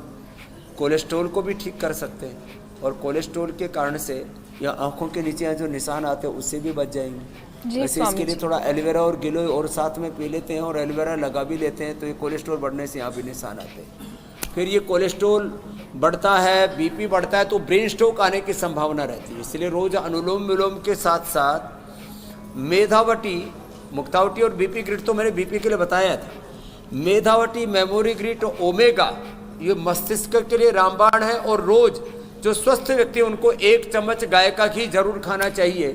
कोलेस्ट्रॉल को भी ठीक कर सकते हैं और कोलेस्ट्रॉल के कारण से या आंखों के नीचे जो निशान आते हैं उससे भी बच जाएंगे। वैसे इसके लिए थोड़ा एलोवेरा और गिलोय और साथ में पी लेते हैं और एलोवेरा लगा भी लेते हैं तो ये कोलेस्ट्रॉल बढ़ने से यहाँ भी निशान आते हैं। फिर ये कोलेस्ट्रॉल बढ़ता है, बीपी बढ़ता है तो ब्रेन स्ट्रोक आने की संभावना रहती है। इसलिए रोज अनुलोम विलोम के साथ साथ मेधावटी, मुक्तावटी और बीपी ग्रिड तो मैंने बीपी के लिए बताया था। मेधावटी, मेमोरी ग्रिड, ओमेगा, ये मस्तिष्क के लिए रामबाण है। और रोज जो स्वस्थ व्यक्ति उनको 1 चम्मच गाय का घी जरूर खाना चाहिए।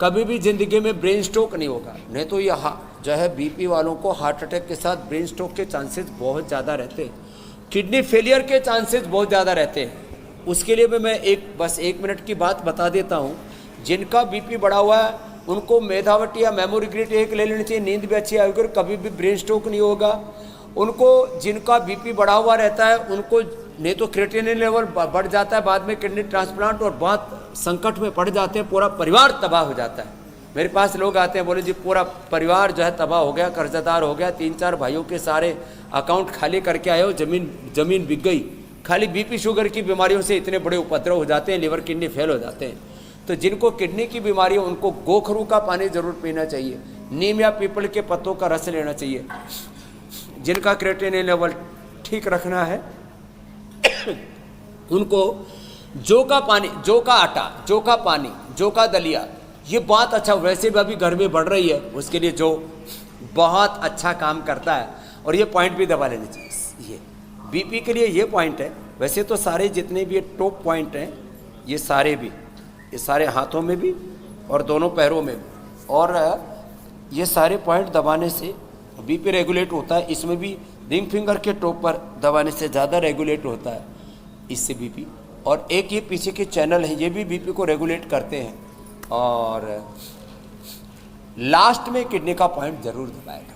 कभी भी जिंदगी में ब्रेन स्ट्रोक नहीं होगा। नहीं तो ये जो है बीपी वालों को हार्ट अटैक के साथ ब्रेन स्ट्रोक के चांसेस बहुत ज़्यादा रहते हैं, किडनी फेलियर के चांसेस बहुत ज़्यादा रहते हैं। उसके लिए भी मैं बस 1 मिनट की बात बता देता हूँ। जिनका बीपी बढ़ा हुआ है उनको मेधावटी या मेमोरी ग्रिड 1 ले लेनी चाहिए, नींद भी अच्छी आएगी और कभी भी ब्रेन स्ट्रोक नहीं होगा। उनको जिनका बीपी बढ़ा हुआ रहता है उनको नहीं तो क्रिएटिनिन लेवल बढ़ जाता है, बाद में किडनी ट्रांसप्लांट और बहुत संकट में पड़ जाते हैं, पूरा परिवार तबाह हो जाता है। मेरे पास लोग आते हैं, बोले जी पूरा परिवार जो है तबाह हो गया, कर्जदार हो गया, 3-4 भाइयों के सारे अकाउंट खाली करके आए हो, जमीन बिक गई। खाली बीपी शुगर की बीमारियों से इतने बड़े उपद्रव हो जाते हैं, लिवर किडनी फेल हो जाते हैं। तो जिनको किडनी की बीमारी है उनको गोखरू का पानी जरूर पीना चाहिए, नीम या पीपल के पत्तों का रस लेना चाहिए। जिनका क्रिएटिनिन लेवल ठीक रखना है उनको जौ का पानी, जौ का आटा, जौ का पानी, जौ का दलिया, ये बहुत अच्छा, वैसे भी अभी गर्मी बढ़ रही है उसके लिए जौ बहुत अच्छा काम करता है। और ये पॉइंट भी दबा लेने चाहिए। ये बीपी के लिए ये पॉइंट है। वैसे तो सारे जितने भी ये टॉप पॉइंट हैं ये सारे हाथों में भी और दोनों पैरों में भी, और ये सारे पॉइंट दबाने से बीपी रेगुलेट होता है। इसमें भी रिंग फिंगर के टॉप पर दबाने से ज़्यादा रेगुलेट होता है इससे बीपी। और एक ये पीछे के चैनल है, ये भी बीपी को रेगुलेट करते हैं। और लास्ट में किडनी का पॉइंट जरूर दबाएगा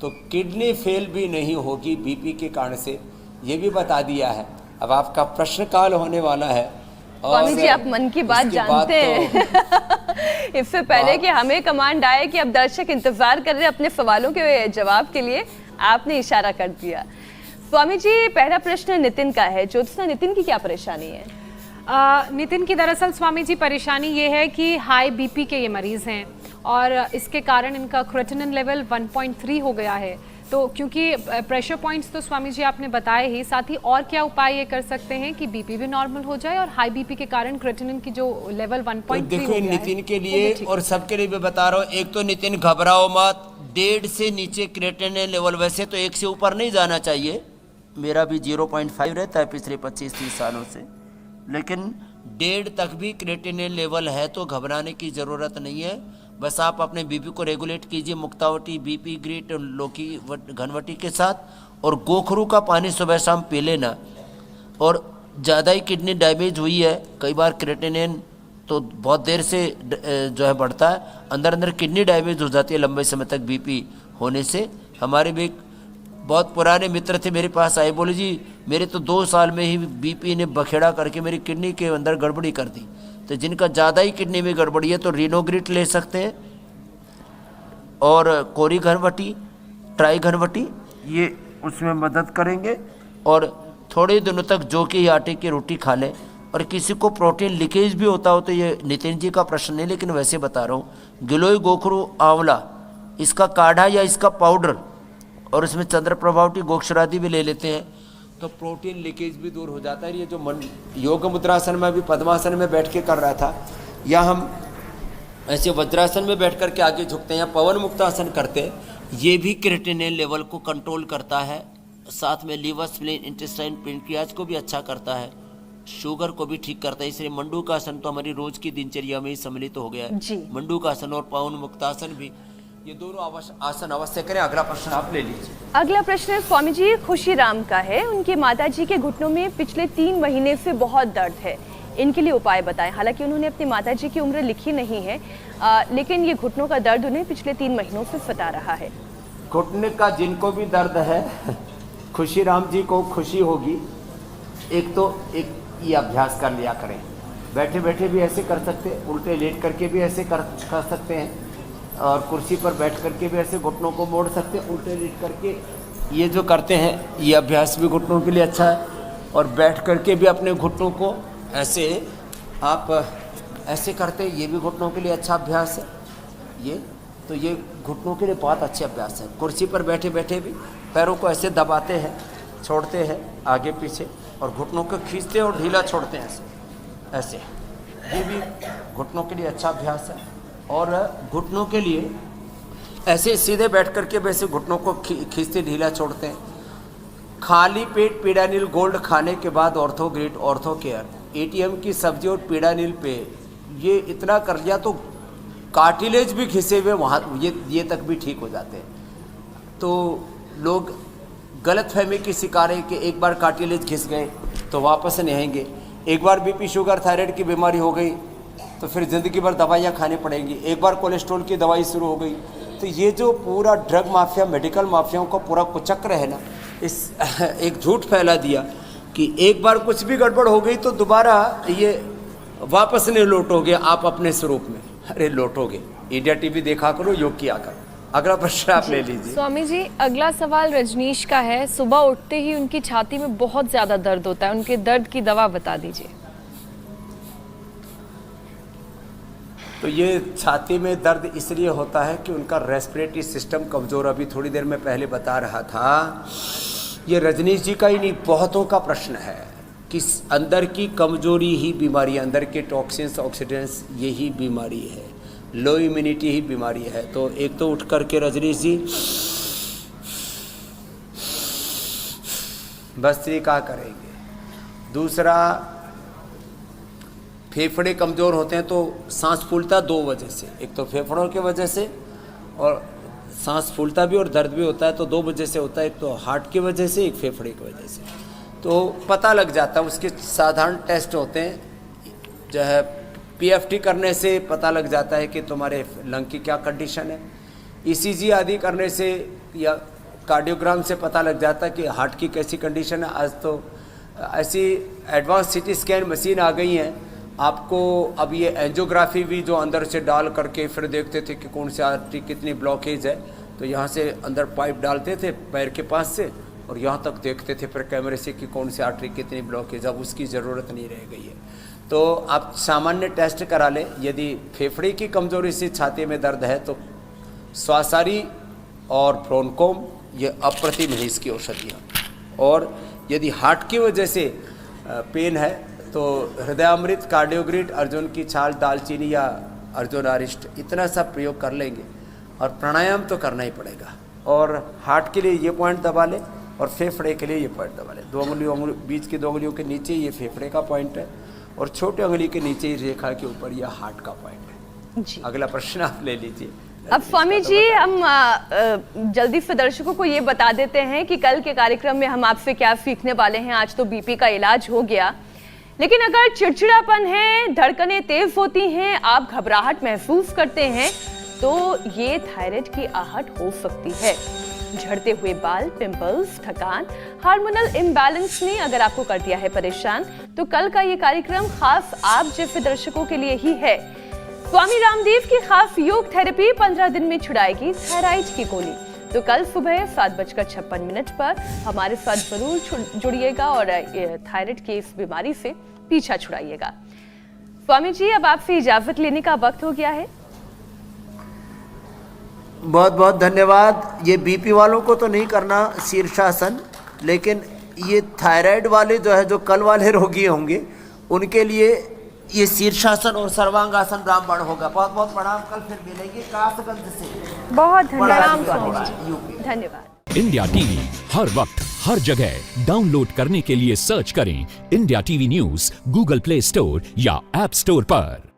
तो किडनी फेल भी नहीं होगी बीपी के कारण से, ये भी बता दिया है। अब आपका प्रश्न काल होने वाला है स्वामी जी आप मन की बात उसके बाद जानते हैं इससे पहले कि हमें कमांड आए कि अब दर्शक इंतजार कर रहे हैं अपने सवालों के जवाब के लिए, आपने इशारा कर दिया। स्वामी जी पहला प्रश्न नितिन का है। ज्योत्सना, नितिन की क्या परेशानी है? नितिन की दरअसल स्वामी जी परेशानी ये है कि हाई बीपी के ये मरीज हैं और इसके कारण इनका क्रेटिनिन लेवल 1.3 हो गया है। तो क्योंकि प्रेशर पॉइंट्स तो स्वामी जी आपने बताए ही, साथ ही और क्या उपाय ये कर सकते हैं कि बीपी भी नॉर्मल हो जाए और हाई बीपी के कारण क्रेटिनिन की जो लेवल 1.3 देखो हो गया नितिन है, के वो लिए भी ठीक और सबके लिए भी बता रहा हूँ। एक तो नितिन घबराओ मत, 1.5 से नीचे क्रेटिनिन लेवल, वैसे तो 1 से ऊपर नहीं जाना चाहिए, मेरा भी 0.5 रहता है पिछले 25-30 सालों से, लेकिन 1.5 तक भी क्रेटिनिन लेवल है तो घबराने की ज़रूरत नहीं है। बस आप अपने बीपी को रेगुलेट कीजिए मुक्तावटी, बीपी ग्रीट, लौकी घनवटी के साथ, और गोखरू का पानी सुबह शाम पी लेना। और ज़्यादा ही किडनी डैमेज हुई है, कई बार क्रेटिनिन तो बहुत देर से जो है बढ़ता है, अंदर अंदर किडनी डैमेज हो जाती है लंबे समय तक बीपी होने से। हमारे भी बहुत पुराने मित्र थे मेरे पास आए, बोले जी मेरे तो 2 साल में ही बीपी ने बखेड़ा करके मेरी किडनी के अंदर गड़बड़ी कर दी। तो जिनका ज़्यादा ही किडनी में गड़बड़ी है तो रिनोग्रिट ले सकते हैं, और कोरी घनवटी, ट्राई घनवटी, ये उसमें मदद करेंगे। और थोड़े दिनों तक जौ के आटे की रोटी खा लें। और किसी को प्रोटीन लीकेज भी होता हो तो ये नितिन जी का प्रश्न नहीं, लेकिन वैसे बता रहा हूँ, गिलोय गोखरू आंवला, इसका काढ़ा या इसका पाउडर, और इसमें चंद्र प्रभावटी गोक्षरादि भी ले लेते हैं तो प्रोटीन लीकेज भी दूर हो जाता है। ये जो मन योग मुद्रासन में भी पद्मासन में बैठ के कर रहा था, या हम ऐसे वज्रासन में बैठ कर के आगे झुकते हैं या पवन मुक्तासन करते हैं, ये भी क्रेटिनिन लेवल को कंट्रोल करता है। साथ में लीवर, स्प्लीन, इंटेस्टाइन, पेनक्रियाज को भी अच्छा करता है, शुगर को भी ठीक करता है। इसलिए मंडूकासन तो हमारी रोज की दिनचर्या में ही सम्मिलित हो गया है। मंडूकासन और पवन मुक्तासन भी, ये दोनों आसन अवश्य करें। अगला प्रश्न आप ले लीजिए। अगला प्रश्न स्वामी जी खुशीराम का है। उनके माताजी के घुटनों में पिछले 3 महीने से बहुत दर्द है, इनके लिए उपाय बताएं। हालांकि उन्होंने अपनी माताजी की उम्र लिखी नहीं है, लेकिन ये घुटनों का दर्द उन्हें पिछले 3 महीनों से सता रहा है। घुटने का जिनको भी दर्द है, खुशीराम जी को खुशी होगी। एक तो एक ये अभ्यास कर लिया करें, बैठे बैठे भी ऐसे कर सकते हैं, उल्टे लेट करके भी ऐसे कर सकते हैं, और कुर्सी पर बैठ करके भी ऐसे घुटनों को मोड़ सकते हैं, उल्टे लेट करके। ये जो करते हैं ये अभ्यास भी घुटनों के लिए अच्छा है। और बैठ करके भी अपने घुटनों को ऐसे आप ऐसे करते हैं, ये भी घुटनों के लिए अच्छा अभ्यास है। ये घुटनों के लिए बहुत अच्छे अभ्यास है। कुर्सी पर बैठे बैठे भी पैरों को ऐसे दबाते हैं, छोड़ते हैं आगे पीछे, और घुटनों को खींचते हैं और ढीला छोड़ते हैं ऐसे। ये भी घुटनों के लिए अच्छा अभ्यास है। और घुटनों के लिए ऐसे सीधे बैठ करके वैसे घुटनों को खींचते ढीला छोड़ते हैं। खाली पेट पीडानिल गोल्ड खाने के बाद ऑर्थोग्रिड, ऑर्थो केयर, एटीएम की सब्जी और पीडानिल पे ये इतना कर लिया तो कार्टिलेज भी घिसे हुए वहाँ ये तक भी ठीक हो जाते हैं। तो लोग गलत फहमी की शिकार है कि एक बार कार्टिलेज घिस गए तो वापस नहीं आएंगे। एक बार बीपी, शुगर, थायराइड की बीमारी हो गई तो फिर ज़िंदगी भर दवाइयाँ खानी पड़ेंगी। एक बार कोलेस्ट्रॉल की दवाई शुरू हो गई तो ये जो पूरा ड्रग माफिया, मेडिकल माफियाओं का पूरा कुचक्र है ना, इस एक झूठ फैला दिया कि एक बार कुछ भी गड़बड़ हो गई तो दोबारा ये वापस नहीं लौटोगे आप अपने स्वरूप में। अरे लौटोगे, इंडिया टीवी देखा करो, योग किया करो। अगला प्रश्न आप ले लीजिए। स्वामी जी अगला सवाल रजनीश का है। सुबह उठते ही उनकी छाती में बहुत ज्यादा दर्द होता है, उनके दर्द की दवा बता दीजिए। तो ये छाती में दर्द इसलिए होता है कि उनका रेस्पिरेटरी सिस्टम कमज़ोर, अभी थोड़ी देर में पहले बता रहा था। ये रजनीश जी का ही नहीं, बहुतों का प्रश्न है कि अंदर की कमजोरी ही बीमारी है, अंदर के टॉक्सिन्स, ऑक्सीडेंट्स, यही बीमारी है, लो इम्यूनिटी ही बीमारी है। तो एक तो उठ करके रजनीश जी भस्त्रिका करेंगे। दूसरा, फेफड़े कमज़ोर होते हैं तो सांस फूलता 2 वजह से, एक तो फेफड़ों की वजह से और सांस फूलता भी और दर्द भी होता है, तो 2 वजह से होता है, एक तो हार्ट की वजह से, एक फेफड़े की वजह से। तो पता लग जाता है, उसके साधारण टेस्ट होते हैं, जो है पीएफटी करने से पता लग जाता है कि तुम्हारे लंग की क्या कंडीशन है। ईसीजी आदि करने से या कार्डियोग्राम से पता लग जाता है कि हार्ट की कैसी कंडीशन है। आज तो ऐसी एडवांस सीटी स्कैन मशीन आ गई हैं आपको अब ये एंजियोग्राफी भी जो अंदर से डाल करके फिर देखते थे कि कौन सी आर्टरी कितनी ब्लॉकेज है, तो यहाँ से अंदर पाइप डालते थे पैर के पास से और यहाँ तक देखते थे फिर कैमरे से कि कौन सी आर्टरी कितनी ब्लॉकेज। अब उसकी ज़रूरत नहीं रह गई है। तो आप सामान्य टेस्ट करा लें। यदि फेफड़े की कमज़ोरी से छाती में दर्द है तो श्वासारी और ब्रोंकोम ये अप्रतिम है इसकी औषधियाँ। और यदि हार्ट की वजह से पेन है तो हृदयामृत, कार्डियोग्रिड, अर्जुन की छाल, दालचीनी या अर्जुन अरिष्ट इतना सा प्रयोग कर लेंगे। और प्राणायाम तो करना ही पड़ेगा। और हार्ट के लिए ये पॉइंट दबा लें और फेफड़े के लिए ये पॉइंट दबा लें। दो उंगलियों बीच की 2 उंगलियों के नीचे ये फेफड़े का पॉइंट है और छोटे उंगली के नीचे ही रेखा के ऊपर यह हार्ट का पॉइंट है। जी। अगला प्रश्न आप ले लीजिए। अब स्वामी जी हम जल्दी से दर्शकों को ये बता देते हैं कि कल के कार्यक्रम में हम आपसे क्या सीखने वाले हैं। आज तो बीपी का इलाज हो गया, लेकिन अगर चिड़चिड़ापन है, धड़कनें तेज होती हैं, आप घबराहट महसूस करते हैं तो ये थायराइड की आहट हो सकती है। झड़ते हुए बाल, पिंपल्स, थकान, हार्मोनल इम्बैलेंस ने अगर आपको कर दिया है परेशान तो कल का ये कार्यक्रम खास आप जैसे दर्शकों के लिए ही है। स्वामी रामदेव की खास योग थेरेपी 15 दिन में छुड़ाएगी थायराइड की गोली। तो कल सुबह 7:56 पर हमारे साथ जरूर जुड़िएगा और थायराइड की इस बीमारी से पीछा छुड़ाइएगा। स्वामी जी अब आपसे इजाजत लेने का वक्त हो गया है। बहुत बहुत धन्यवाद। ये बीपी वालों को तो नहीं करना शीर्षासन, लेकिन ये थायराइड वाले जो है, जो कल वाले रोगी होंगे, उनके लिए ये शीर्षासन और सर्वांगासन रामबाण होगा। बहुत बहुत प्रणाम। कल फिर मिलेंगे कासगंज से। बहुत प्रणाम धन्यवाद। धन्यवाद। इंडिया टीवी हर वक्त हर जगह डाउनलोड करने के लिए सर्च करें India TV news Google play store या ऐप स्टोर पर।